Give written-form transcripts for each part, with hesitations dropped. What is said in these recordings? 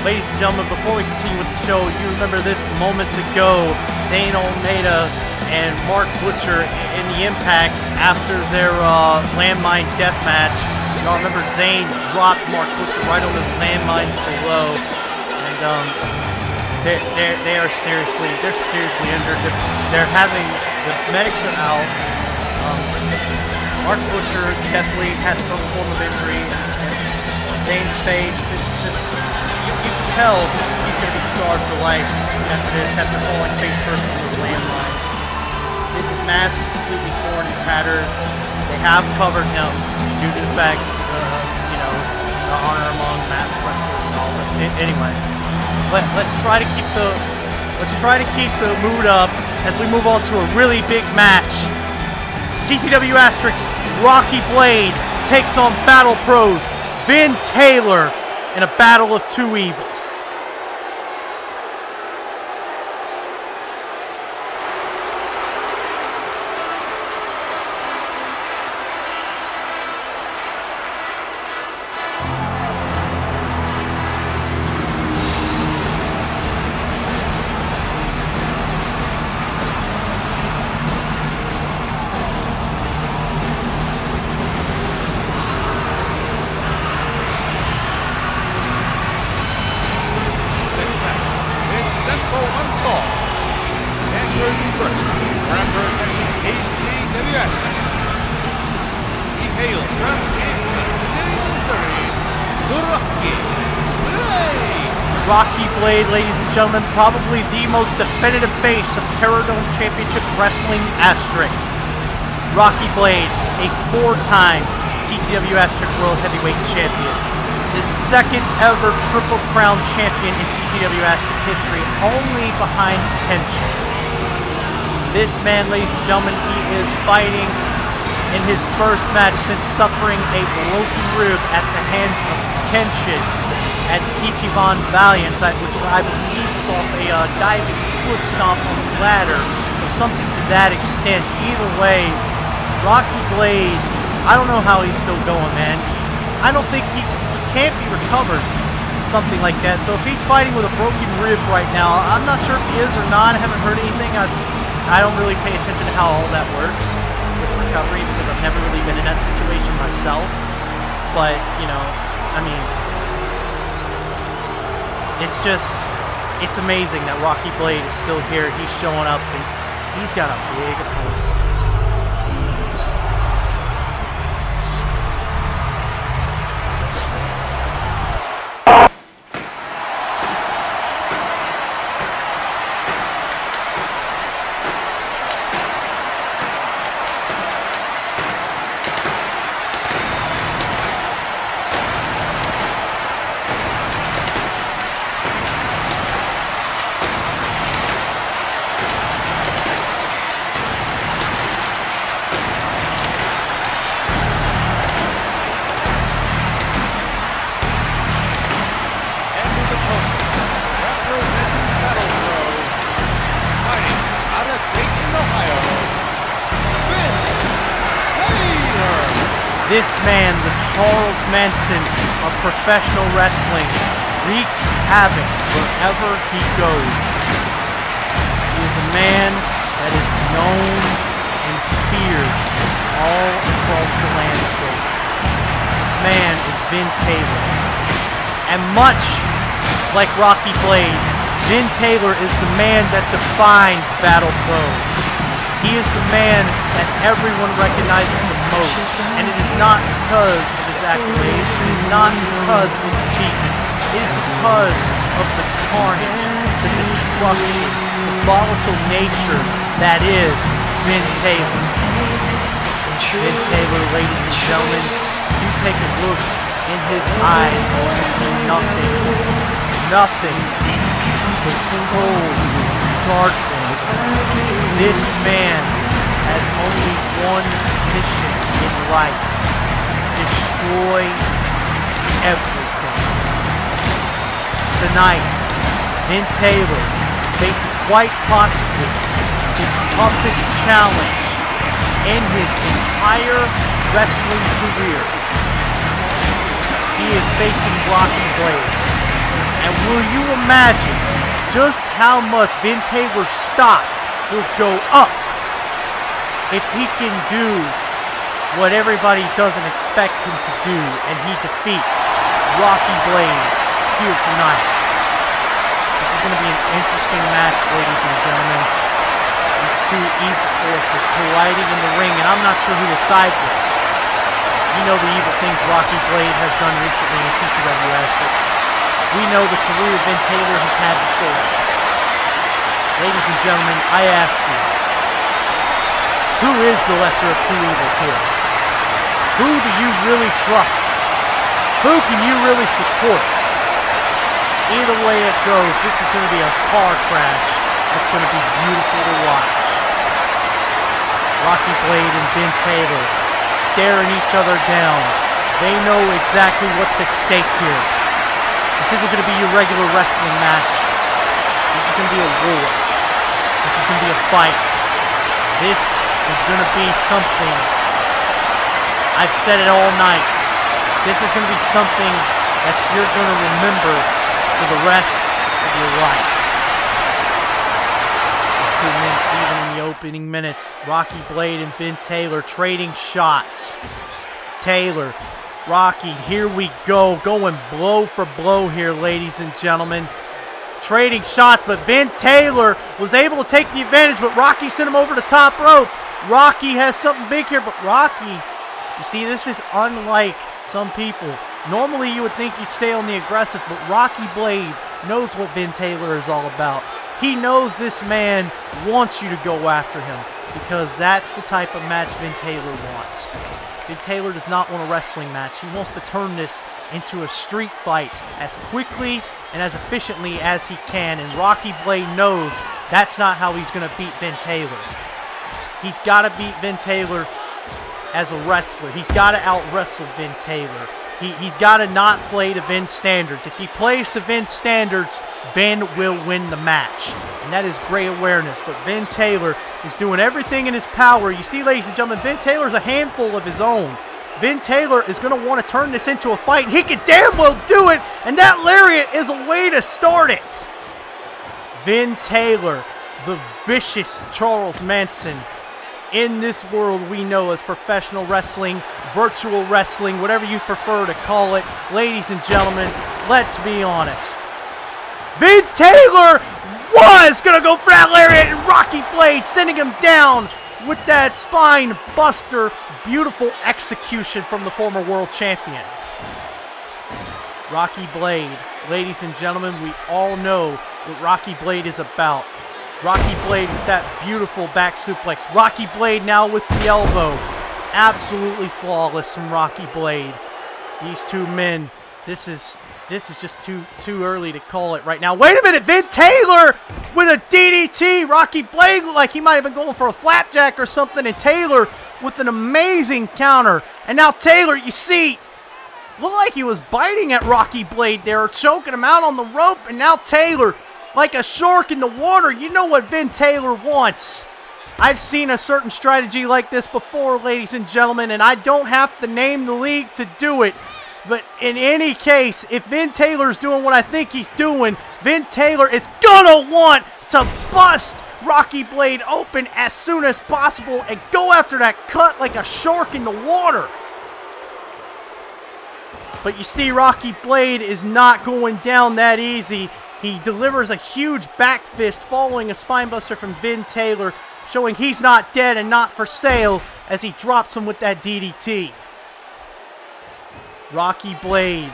Ladies and gentlemen, before we continue with the show, you remember this moments ago, Zane Almeida and Mark Butcher in the Impact after their landmine death match. Y'all remember Zane dropped Mark Butcher right on those landmines below, and they're seriously injured. They're having, the medics are out. Mark Butcher definitely has some form of injury. Zane's face, it's just, you can tell he's going to be scarred for life after this, after falling face first into the landmines. His mask is completely torn and tattered. They have covered him due to the fact, you know, the honor among masked wrestlers and all. But anyway, let's try to keep the mood up as we move on to a really big match. TCW Asterix, Rocky Blade takes on Battle Pros Vin Taylor in a battle of two evils. Rocky Blade, ladies and gentlemen, probably the most definitive face of Terrordome Championship Wrestling Asterisk. Rocky Blade, a four-time TCW Asterisk World Heavyweight Champion. The second ever Triple Crown Champion in TCW Asterisk history, only behind Kenshin. This man, ladies and gentlemen, he is fighting in his first match since suffering a broken rib at the hands of Kenshin at Ichiban Valiance, which I believe was off a diving foot stomp on the ladder, or something to that extent. Either way, Rocky Blade, I don't know how he's still going, man. I don't think he can't be recovered from something like that. So if he's fighting with a broken rib right now, I'm not sure if he is or not. I haven't heard anything. I don't really pay attention to how all that works with recovery because I've never really been in that situation myself. But, you know, I mean, it's amazing that Rocky Blade is still here. He's showing up, and he's got a big opponent. This man, the Charles Manson of professional wrestling, wreaks havoc wherever he goes. He is a man that is known and feared all across the landscape. This man is Vin Taylor. And much like Rocky Blade, Vin Taylor is the man that defines Battle Pro. He is the man that everyone recognizes the most, and it is not because of his accolades, it is not because of his achievements, it is because of the carnage, the destruction, the volatile nature that is Vin Taylor. Vin Taylor, ladies and gentlemen, you take a look in his eyes and you see nothing but cold darkness. This man has only one mission in life: destroy everything. Tonight, Vin Taylor faces quite possibly his toughest challenge in his entire wrestling career. He is facing Rocky Blade. And will you imagine just how much Vin Taylor's stock will go up if he can do what everybody doesn't expect him to do, and he defeats Rocky Blade here tonight. This is going to be an interesting match, ladies and gentlemen. These two evil forces colliding in the ring, and I'm not sure who to side with. You know the evil things Rocky Blade has done recently in TCW Astro. We know the career Vin Taylor has had before. Ladies and gentlemen, I ask you, who is the lesser of two evils here? Who do you really trust? Who can you really support? Either way it goes, this is going to be a car crash that's going to be beautiful to watch. Rocky Blade and Vin Taylor staring each other down. They know exactly what's at stake here. This isn't going to be your regular wrestling match. This is going to be a war. This is going to be a fight. This is going to be something. I've said it all night. This is going to be something that you're going to remember for the rest of your life. These two men, even in the opening minutes, Rocky Blade and Vin Taylor trading shots. Taylor, Rocky, here we go, going blow for blow here, ladies and gentlemen. Trading shots, but Vin Taylor was able to take the advantage, but Rocky sent him over the top rope. Rocky has something big here, but Rocky, you see, this is unlike some people. Normally you would think he'd stay on the aggressive, but Rocky Blade knows what Vin Taylor is all about. He knows this man wants you to go after him, because that's the type of match Vin Taylor wants. Vin Taylor does not want a wrestling match. He wants to turn this into a street fight as quickly and as efficiently as he can, and Rocky Blade knows that's not how he's going to beat Vin Taylor. He's got to beat Vin Taylor as a wrestler. He's got to out-wrestle Vin Taylor. He's got to not play to Vin's standards. If he plays to Vin's standards, Vin will win the match. And that is great awareness. But Vin Taylor is doing everything in his power. You see, ladies and gentlemen, Vin Taylor's a handful of his own. Vin Taylor is going to want to turn this into a fight. He can damn well do it. And that lariat is a way to start it. Vin Taylor, the vicious Charles Manson, in this world we know as professional wrestling, virtual wrestling, whatever you prefer to call it. Ladies and gentlemen, let's be honest. Vin Taylor was going to go for that lariat, and Rocky Blade sending him down with that spine buster. Beautiful execution from the former world champion. Rocky Blade, ladies and gentlemen, we all know what Rocky Blade is about. Rocky Blade with that beautiful back suplex. Rocky Blade now with the elbow. Absolutely flawless from Rocky Blade. These two men, this is just too early to call it right now. Wait a minute, Vin Taylor with a DDT. Rocky Blade looked like he might have been going for a flapjack or something, and Taylor with an amazing counter. And now Taylor, you see, looked like he was biting at Rocky Blade there, choking him out on the rope, and now Taylor, like a shark in the water. You know what Vin Taylor wants. I've seen a certain strategy like this before, ladies and gentlemen, and I don't have to name the league to do it. But in any case, if Vin Taylor's doing what I think he's doing, Vin Taylor is gonna want to bust Rocky Blade open as soon as possible and go after that cut like a shark in the water. But you see, Rocky Blade is not going down that easy. He delivers a huge back fist following a spinebuster from Vin Taylor, showing he's not dead and not for sale as he drops him with that DDT. Rocky Blade.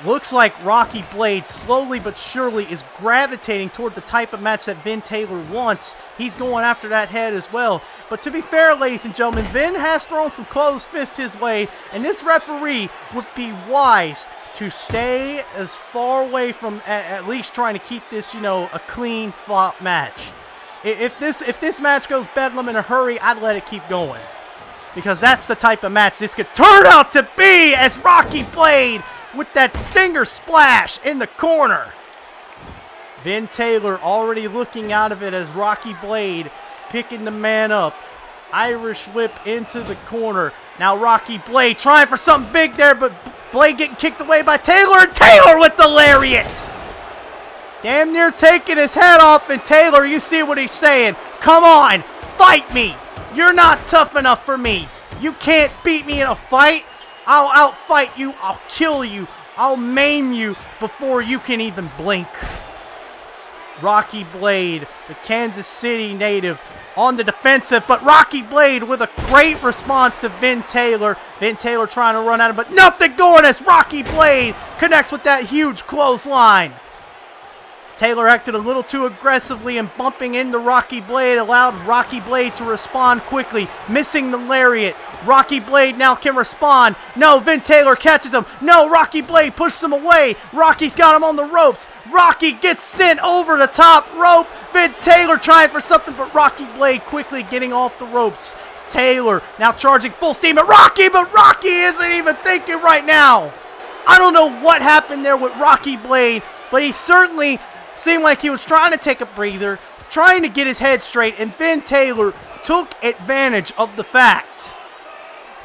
Looks like Rocky Blade slowly but surely is gravitating toward the type of match that Vin Taylor wants. He's going after that head as well. But to be fair, ladies and gentlemen, Vin has thrown some closed fists his way, and this referee would be wise to stay as far away from at least trying to keep this, you know, a clean fought match. If this match goes bedlam in a hurry, I'd let it keep going. Because that's the type of match this could turn out to be, as Rocky Blade with that stinger splash in the corner. Vin Taylor already looking out of it as Rocky Blade picking the man up. Irish whip into the corner. Now Rocky Blade trying for something big there, but Blade getting kicked away by Taylor, and Taylor with the lariat. Damn near taking his head off, and Taylor, you see what he's saying. Come on, fight me. You're not tough enough for me. You can't beat me in a fight. I'll outfight you. I'll kill you. I'll maim you before you can even blink. Rocky Blade, the Kansas City native, on the defensive, but Rocky Blade with a great response to Vin Taylor. Vin Taylor trying to run at him, but nothing going as Rocky Blade connects with that huge clothesline. Taylor acted a little too aggressively, and bumping into Rocky Blade allowed Rocky Blade to respond quickly, missing the lariat. Rocky Blade now can respond. No, Vin Taylor catches him. No, Rocky Blade pushes him away. Rocky's got him on the ropes. Rocky gets sent over the top rope. Vin Taylor trying for something, but Rocky Blade quickly getting off the ropes. Taylor now charging full steam at Rocky, but Rocky isn't even thinking right now. I don't know what happened there with Rocky Blade, but he certainly seemed like he was trying to take a breather, trying to get his head straight, and Vin Taylor took advantage of the fact.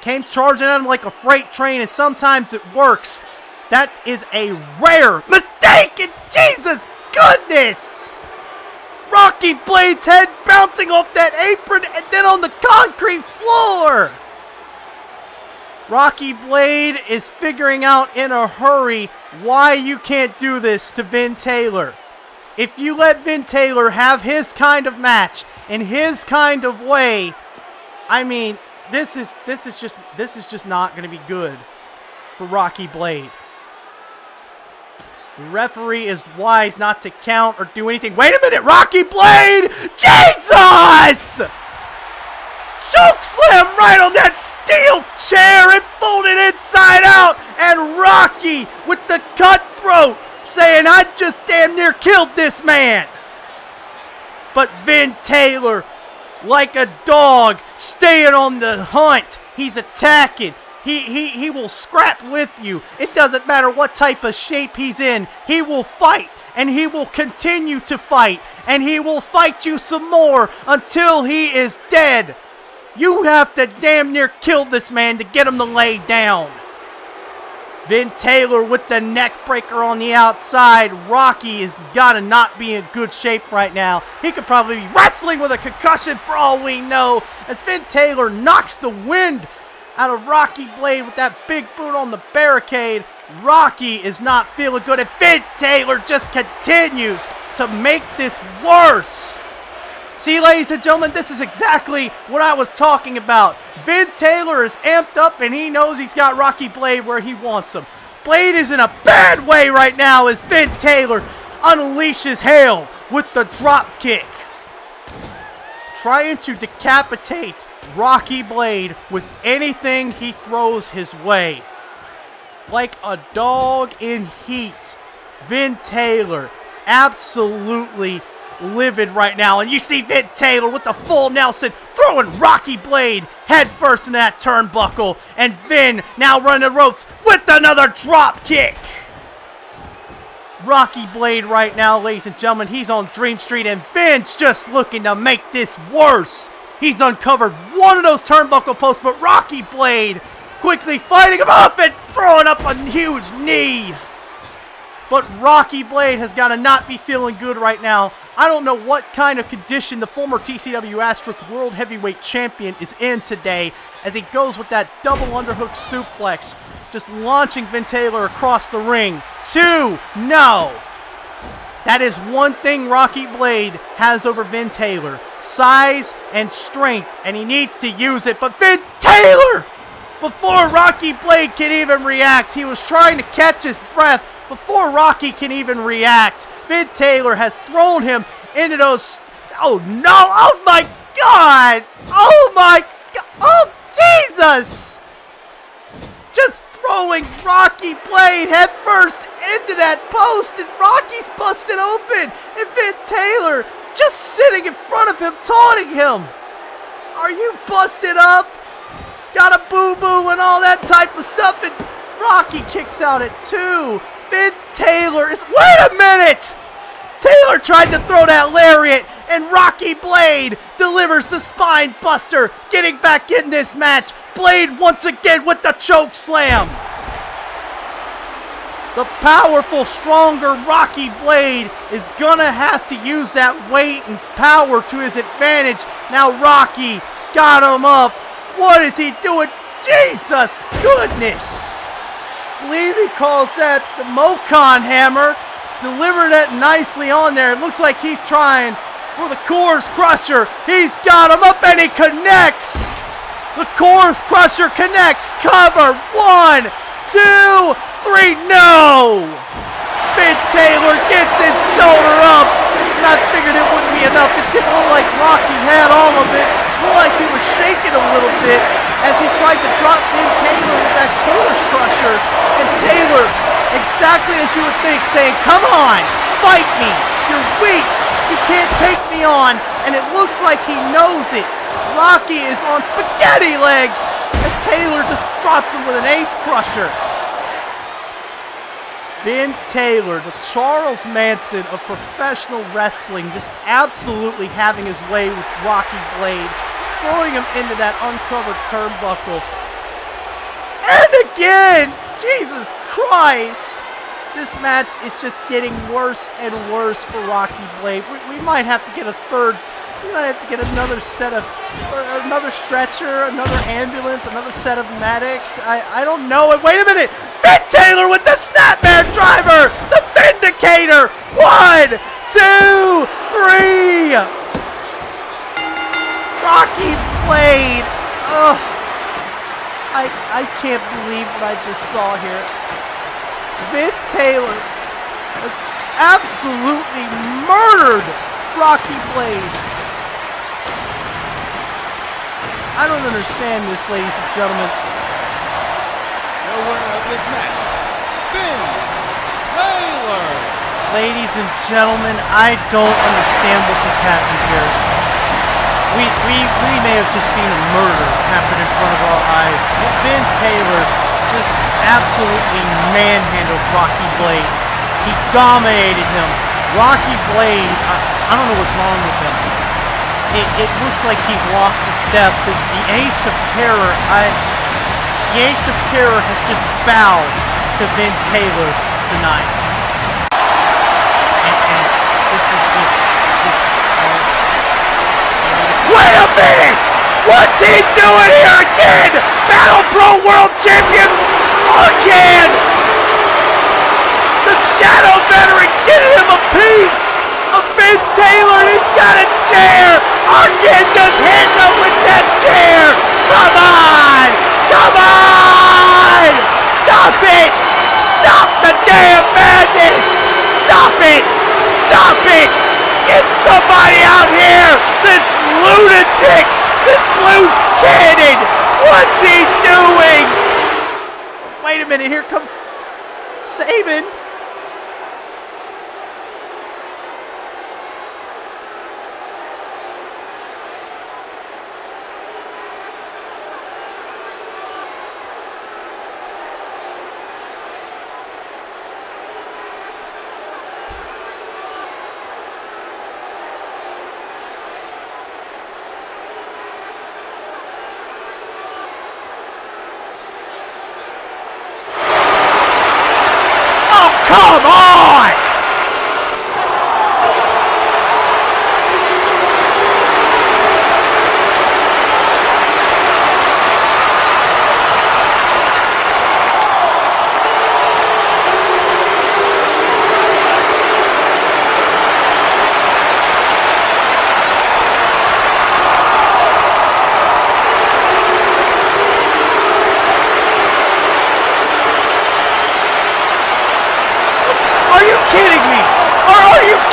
Came charging at him like a freight train, and sometimes it works. That is a rare mistake, and Jesus goodness! Rocky Blade's head bouncing off that apron and then on the concrete floor! Rocky Blade is figuring out in a hurry why you can't do this to Vin Taylor. If you let Vin Taylor have his kind of match in his kind of way, I mean, this is just not going to be good for Rocky Blade. The referee is wise not to count or do anything. Wait a minute, Rocky Blade! Jesus! Chokeslam right on that steel chair and folded inside out, and Rocky with the cutthroat saying, I just damn near killed this man. But Vin Taylor, like a dog, staying on the hunt. He's attacking. He will scrap with you. It doesn't matter what type of shape he's in. He will fight, and he will continue to fight, and he will fight you some more until he is dead. You have to damn near kill this man to get him to lay down. Vin Taylor with the neck breaker on the outside. Rocky has got to not be in good shape right now. He could probably be wrestling with a concussion for all we know, as Vin Taylor knocks the wind out of Rocky Blade with that big boot on the barricade. Rocky is not feeling good, and Vin Taylor just continues to make this worse. See, ladies and gentlemen, this is exactly what I was talking about. Vin Taylor is amped up, and he knows he's got Rocky Blade where he wants him. Blade is in a bad way right now as Vin Taylor unleashes hell with the drop kick. Trying to decapitate Rocky Blade with anything he throws his way. Like a dog in heat, Vin Taylor absolutely livid right now, and you see Vin Taylor with the full Nelson throwing Rocky Blade head first in that turnbuckle, and Vin now running the ropes with another drop kick. Rocky Blade right now, ladies and gentlemen, he's on Dream Street, and Vin's just looking to make this worse. He's uncovered one of those turnbuckle posts, but Rocky Blade quickly fighting him off and throwing up a huge knee. But Rocky Blade has got to not be feeling good right now. I don't know what kind of condition the former TCW Asterisk World Heavyweight Champion is in today, as he goes with that double underhook suplex, just launching Vin Taylor across the ring. 2, no. That is one thing Rocky Blade has over Vin Taylor. Size and strength, and he needs to use it. But Vin Taylor, before Rocky Blade can even react, he was trying to catch his breath. Before Rocky can even react, Vin Taylor has thrown him into those... Oh, no! Oh, my God! Oh, my God! Oh, Jesus! Just throwing Rocky Blade head first into that post, and Rocky's busted open, and Vin Taylor just sitting in front of him, taunting him. Are you busted up? Got a boo-boo and all that type of stuff, and Rocky kicks out at 2. Vin Taylor is... Wait a minute! Taylor tried to throw that lariat, and Rocky Blade delivers the spine buster, getting back in this match. Blade once again with the choke slam. The powerful, stronger Rocky Blade is gonna have to use that weight and power to his advantage. Now Rocky got him up. What is he doing? Jesus goodness! I believe he calls that the Mokon hammer. Delivered it nicely on there. It looks like he's trying for the Course Crusher. He's got him up and he connects. The Course Crusher connects. Cover. 1, 2, 3. No! Vin Taylor gets his shoulder up. And I figured it wouldn't be enough. It didn't look like Rocky had all of it. It looked like he was shaking a little bit as he tried to drop Vin Taylor with that Course Crusher. And Taylor, exactly as you would think, saying, come on, fight me. You're weak. You can't take me on. And it looks like he knows it. Rocky is on spaghetti legs as Taylor just drops him with an ace crusher. Vin Taylor, the Charles Manson of professional wrestling, just absolutely having his way with Rocky Blade, throwing him into that uncovered turnbuckle. And again! Jesus Christ! This match is just getting worse and worse for Rocky Blade. We might have to get a third. We might have to get another set of, another stretcher, another ambulance, another set of medics. I don't know. Wait a minute! Vin Taylor with the Snapmare Driver! The Vindicator! 1, 2, 3! Rocky Blade! Ugh. I can't believe what I just saw here. Vin Taylor has absolutely murdered Rocky Blade. I don't understand this, ladies and gentlemen. The winner of this match, Vin Taylor. Ladies and gentlemen, I don't understand what just happened here. We may have just seen a murder happen in front of our eyes. Vin Taylor just absolutely manhandled Rocky Blade. He dominated him. Rocky Blade, I don't know what's wrong with him. It looks like he's lost a step. The Ace of Terror, the Ace of Terror has just bowed to Vin Taylor tonight. And this is just, wait a minute! What's he doing here again? Battle Pro World Champion again! The Shadow Veteran getting him a piece of Vin Taylor, and he's got a chair! Again, just hitting him with that chair! Come on! Come on! Stop it! Stop the damn madness! Stop it! Stop it! Get somebody out here! This lunatic! This loose cannon! What's he doing? Wait a minute, here comes Sabin. Come on!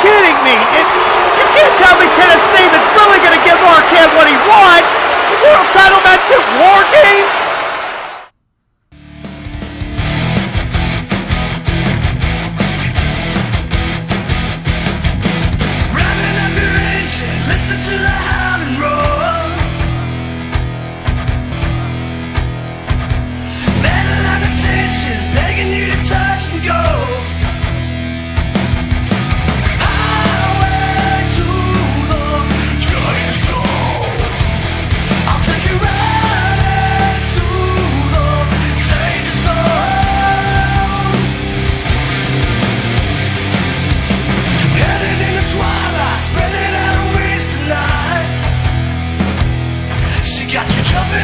Kidding me? You can't tell me Kenneth Saban's really going to give Arcade what he wants! World title match at War Games? Running up your engine, listen to the hound and roar. Better like attention, begging you to touch and go. I'll take you right into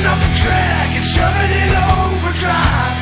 Turning off the track and shoving it overdrive.